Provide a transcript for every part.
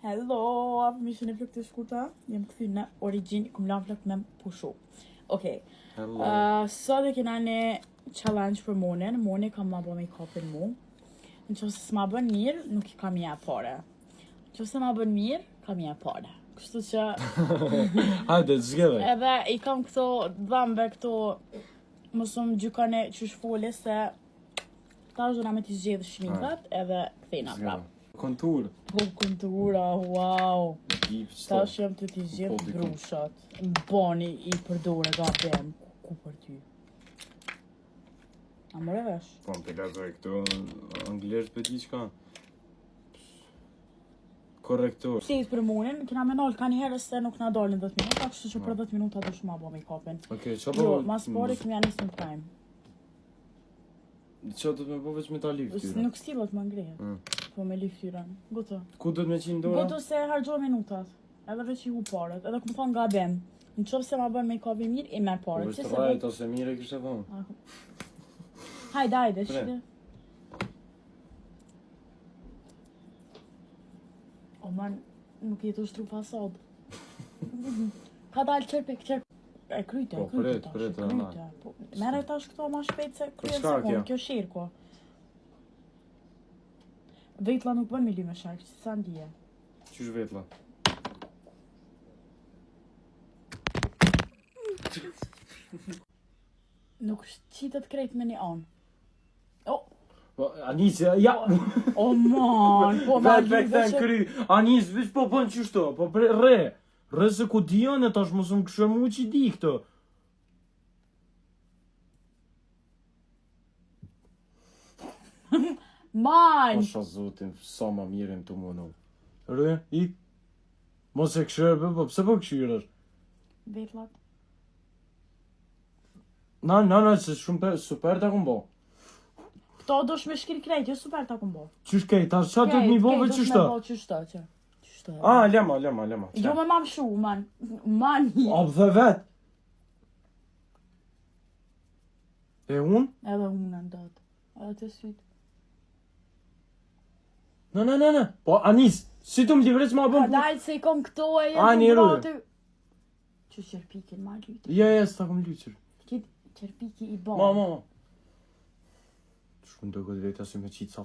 Hello, mishën e flok të shkurta, jem këthy në origin, këm lam flok me më pushu. Okej, sot e kena një challenge për Monin, Moni kam ma bo make-upin mu. Në që se s'ma bën mirë, nuk i kam jep pare. Në që se ma bën mirë, kam jep pare. Kështu që... Hajde, zgjede. Edhe i kam këto dhambe, këto mësum gjykane që shfoli se ta është dona me t'i zgjedhë shminkat edhe këthejna prap. Kontur. Po kontura, wow. Ta është jam të t'i zgjedhë brushat. Bani i përdore gabem, ku për ty. A mëre vesh? Po, më të gazoj këtu anglisht për ti qka. Korrektor. Sejt për Monin, kena me nalë ka një herës se nuk na dalin 10 minuta, kështu që për 10 minuta du shma bo make-upin. Okej, qa Jo, po... mas pari këmë janë nisë në time. Qa do të me po veç me ta liv tyra? Nuk stilot më ngrehet. Po me liv tyren. Goto. Ku do të me qinë dora? Goto se hargjohë minutat. Edhe veç i hu paret. Edhe këmë thonë gabem. Në qovë se ma bën make-upin mirë, i merë Po paret. është rajt ose mire kështë e thonë. Hajde, shite. O man, nuk jetu shtru pasod. Ka dalë qërpek. E kryte tash. Mere tash këto ma shpejt se kryen se konë, kjo shirë ko. Vetla nuk bën me ly me shark, që sa ndije. Qysh vetla? Nuk qitet krejt me një anë. Po, Anis, ja! O man, po ma Vet gjyve në kry! Anis, veç po bën qështo, po re! Re se ku dion e tash mos më këshë mu që i di këto. Man! Pasha zotin, sa ma mirin të munu. Re, i? Mos e këshërë, po pse po këshyrë? Vetlat. Na, se shumë super ta kumbo. Këto do shme shkri krejt, jo super ta kumbo. Qysh kej, tash qa të mi bo ve qështo? Qështo. Lema. Jo me mam shu, man. Mani. A dhe vet? E unë? Edhe unë në ndatë. Edhe të sytë. Në. Po, Anis, si të më livrec ma bëm... Dalë se i kom këto e jenë Ani, të rrë. bratu. Që qërpikin ma lytë. Ja, s'ta kom lyqër. Kitë qërpiki i bon. Ma. Shkën do këtë veta si me qitë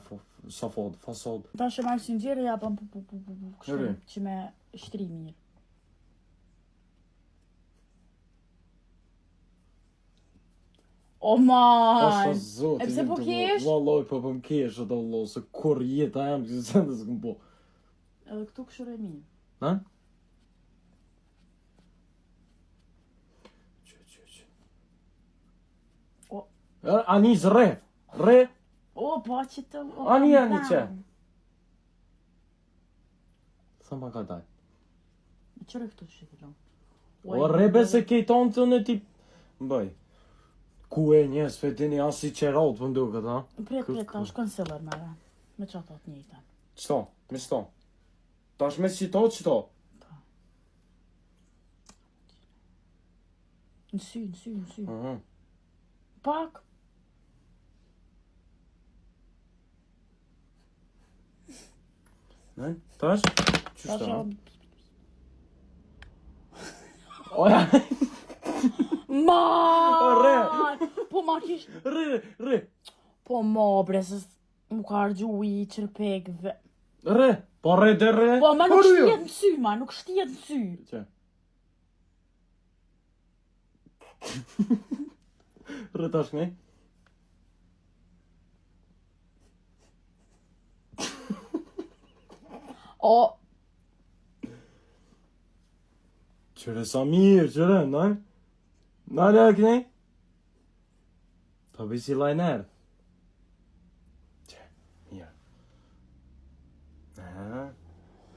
fasad. Ta shë marë si në gjere, ja pëm kështu Ere. që me shtri mirë. O man! Pasha zotin. E pse po kesh? Valloj, po më kesh, ato lo, se kur jeta jam, që se në s'këm po. Edhe këtu këshur e mirë. Na? Që. O. Anis, re. O, po që të... Ani, që? Sa ma ka daj? Qërë këtu shikilo? O, rebe se kejton të në tip... Mbaj. Ku e njës, fetini as si qerat për ndu këtë, ha? Pret, ta është concealer me re. Me që ato të njëjta. Qëto? Me qëto? Ta është me qëto? Në sy. Aha. Pak. Ne? Tash? Ta Qështë ta? Oja. Oja! Ma! Po ma kish... Re! Po ma bre, se mu ka argju i qërpekve. Re! Po re dhe re! Po ma nuk shtijet në sy, ma, nuk shtijet në sy. Që? Re tash ne? O, Qëre sa mirë, qëre, naj? Nale, këne? Ta bisi lajner. Që, mirë.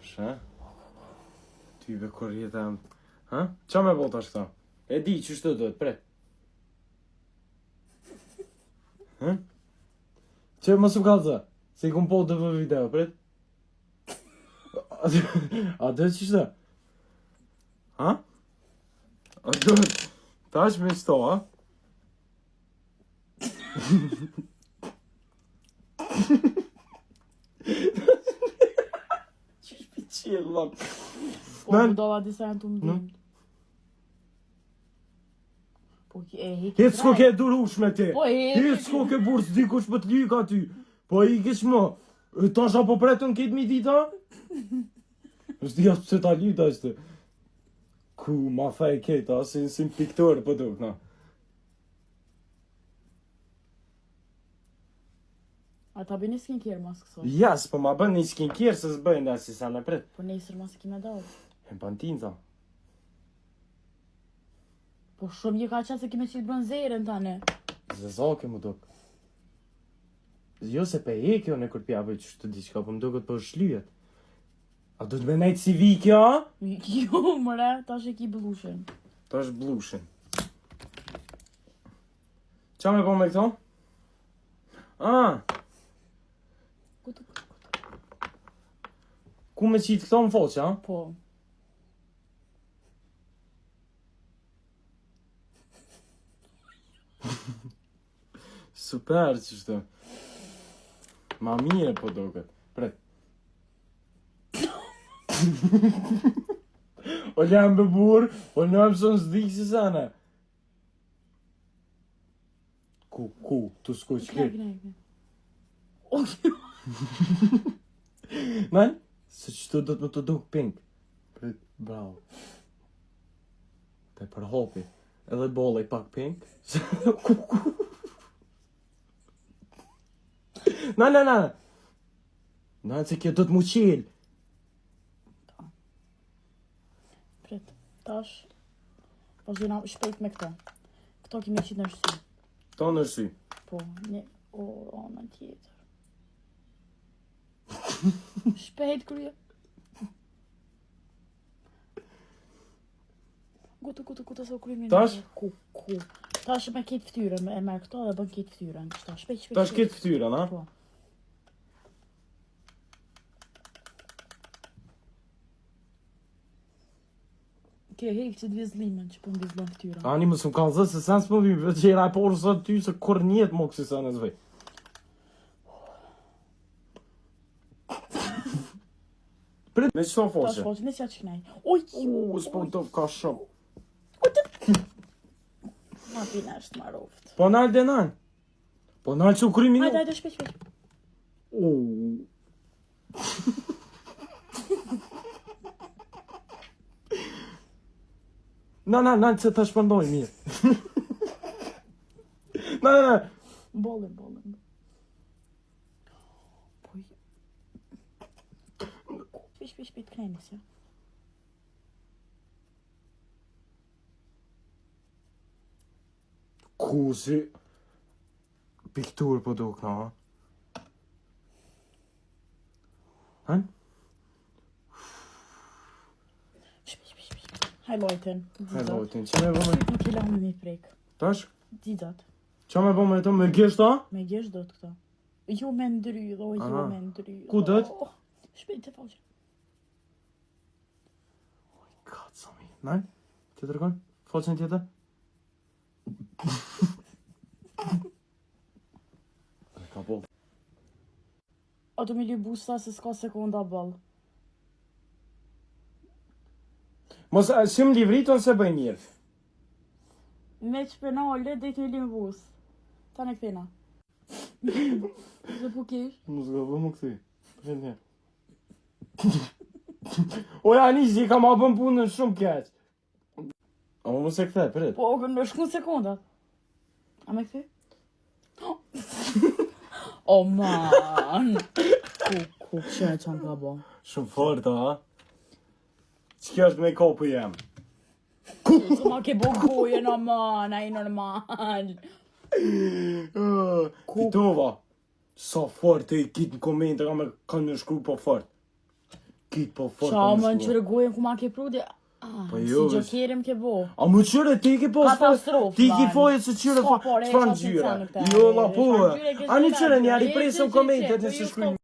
Shë? Ty be kur jetem... Ha? Qa me bota është këta? E di, qështë të dojtë, pret. Ha? Që, më su kalëza? Se i kum po të vë video, pret? A dhe qështë? Ha? A dhe... Tash me qëto, ha? Qysh Qilla. Po, budalla disa janë të mdimët. Po, Hitë s'ko ke durushme ti. Po, Hitë s'ko ke burës dikush për t'lyka ty. Po i kish më. Tash apo pretën kitë mi dita? Është di asë pëse ta lyta është. Ku ma fej keta, si piktor për duk, na. A ta bëj një skincare mas këso? Jas, po ma bën një skincare se s'bëjnë dhe si sa në pret. Po nesër mas kime dalë. E pantin, tha. Po shumë një ka qatë se kime qitë bronzerën tane. Zezake mu duk. Jo se pe e kjo në kërpja bëj që të diqka, po më duket për shlyjet. A du të me nejtë si vi kjo, a? Jo, mëre, ta shë ki blushen. Ta është blushen. Qa me po me këto? Kutu. Ku me qitë këto në foqë, a? Po. Super që shtë. Ma mire po doket. Pret. O jam bë burë, o jam son s'dik si sana. Ku, tu s'ku që Knaj. Man, se qëto do të më të duk pink. Pret, bravo. Te për hopi. Edhe bolla i pak pink. Ku. Na. Na, se kjo do të mu qilë. Pret, tash. Po zhina shpejt me këto. Këto kime qitë në shty. To në sy. Po, një... O, në tjetër. Shpejt kërje. Gutu sa krymin. Tash? Ku. Tash me kitë ftyrën, e merë këto dhe bën kitë ftyrën. Shpejt. Tash kitë ftyrën, a? Po. Ke hek që të vizlimen që për vizlon ftyrën. Ani më s'm kanë zë se sen s'më vim, vetë që i raporë sot ty se kur njetë mo kësi sa në zvej. Prit, me qëto Tash foqe? foqë, me që knaj. Oj! S'po në tëf ka shumë. Ma pina është maroft. Po nalë dhe nalë. Po nalë që u kriminu. Hajde, shpejt. Na, që të shpëndoj mirë. Na. Bollën. Shpejt, knajnë se. Ku si... Piktur po do këna, ha? Han? Shpejt. Hajlojten. Që me bëme? Nuk i lanë me prek. Tash? Didat. Që me bëme të me gjesht, ha? Me gjesh do të këta. Jo me ndrydh, Ku dët? Shpejt të faqe. Kaca mi. Naj? Që të rëkon? Foqen tjetër? Ka boll. A të me li busta se s'ka sekunda ball. Mos, si më livriton se bëj mirë. Me që penale, dhe të li më bus. Ta në këtina. Zë po kesh? Mos ga bë më këthi. Përshën një. Oja, nisi, ka ma bën punën shumë keq. A më mos e këthe, përret. Po, në shkun sekundat. A me këthi? O, man. Ku, që e qanë ka bo? Shumë fort, ha? Që kjo është me kopë jem? Që ma ke bo gojen, o, man, a i normal. Fitova. Sa fort e i kitë në komente, ka me shkru po fort. Kitë po fort. Qa më në qërë gojen ku ma ke prudi? Po Si jo, gjokerim ke bo. A më qëre, ti ki po Katastrofë, ti ki man. foje se qëre S'ka, por, e çfarë ka ngjyre. qenë në këtë. Jo, la po. Çfarë ngjyre ke Ani qenë? qëre, njeri E, presëm që, komentet po nëse ju shkruajnë.